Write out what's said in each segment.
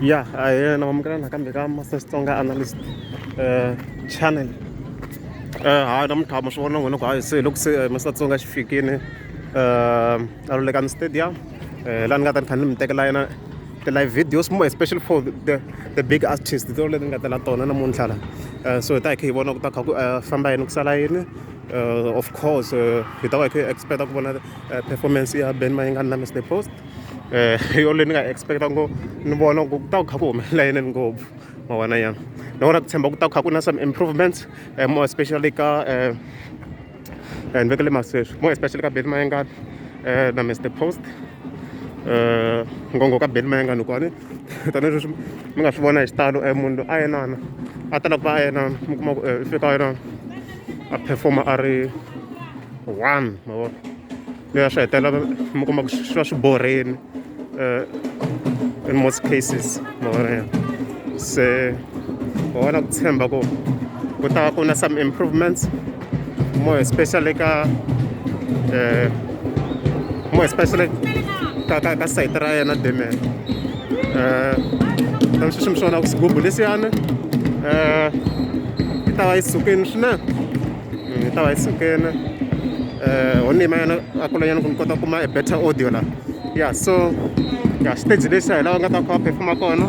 Yeah, namamukela nakambe ka Master Xitsonga Analyst channel. Hayi namuntlha ma swi vona n'wina ku hayi se loko se Master Xitsonga xi fikile a le ka stadium laha ni nga ta ni kha ni mi tekela yena ti-live videos more especially for the big artists to leti ni nga tela tona namuntlha la so hi ta hi kha hi vona ku ta kha ku famba yini ku sala yini of course hi ta va hi kha hi expecta ku vona performance ya Ben Mayengani na Mr Post hi yo leyi ni nga expecta ngo ni vona ku ta kha ku humelela yini ngopfu ma vona yana ni vona ku tshemba ku ta kha ku na some improvements more especially ka ni vekele masweswi more especially ka Ben Mayengani na Mr Post ngongo ka Ben Mayengani kwani tanihileswi mi nga swi vona hi xitalo munhu loyi a yenana a tala ku va a yenana mi kuma ku i fika yenana a performa a ri one ma vona leyi a swi hetelela mi kuma ku swi va swi borheni in most cases ma vona ya se ma vona ku tshemba ku ku ta ku na some improvements more especially ka more especially ka site ra yena Demian tan sweswi mi swi vona ku xigubu lesiyani yi ta va yi sukeni swinene yi ta va yi sukeni ho nima yena a kulanyana ku ni kota ku kuma a better audio la ya so ya stage lexi hi lava nga ta kha va performa kona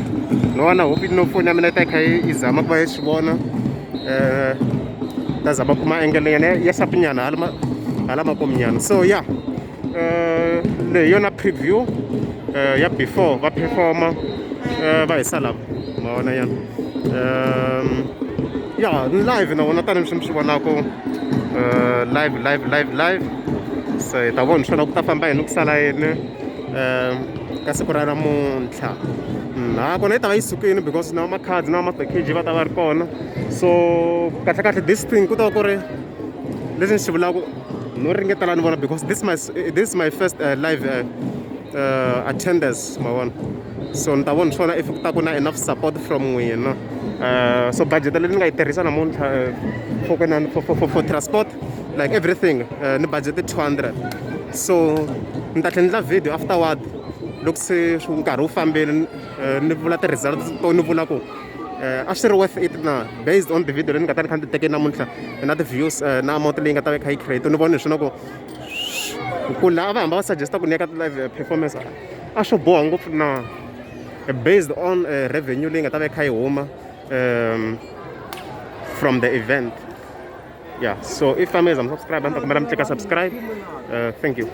no vona hopi no foni ya mina yi ta yi kha yi zama ku va yi swi vona ta zama ku kuma angle yena ya xapinyana hala makuminyana so ya leyi yona preview ya before va performa va hi salava ma vona yana ya ni live na vona tanihileswi mi swi vonaka live so hi ta vona swona ku ta famba yini ku sala yini ka siku ra namuntlha nakona yi ta va yi sukile because na makhadi na mapackage va ta va ri kona so kahlekahle this thing ku ta va ku ri leswi ni xi vulaka no ringetela ni vona because this is my first live attendance ma vona so ni ta vona swona if ku ta ku na enough support from n'wina so budget leyi ni nga yi tirhisa namuntlha for transport like everything ni budget 200 so ni ta tlhela ni endla video afterward loko se nkarhi wu fambile ni vula ti-results to ni vula ku a swi ri worth it na based on the video leyi ni nga ta ni kha ni teke namuntlha na ti-views na amount leyi nga ta va yi kha yi create ni vona hi swona ku laha va hamba va suggesta ku ni ya ka ti-live performance a swo boha ngopfu na based on revenue leyi nga ta va yi kha yi huma from the event yeah so if I'm subscribe ni ta kombela mi click subscribe thank you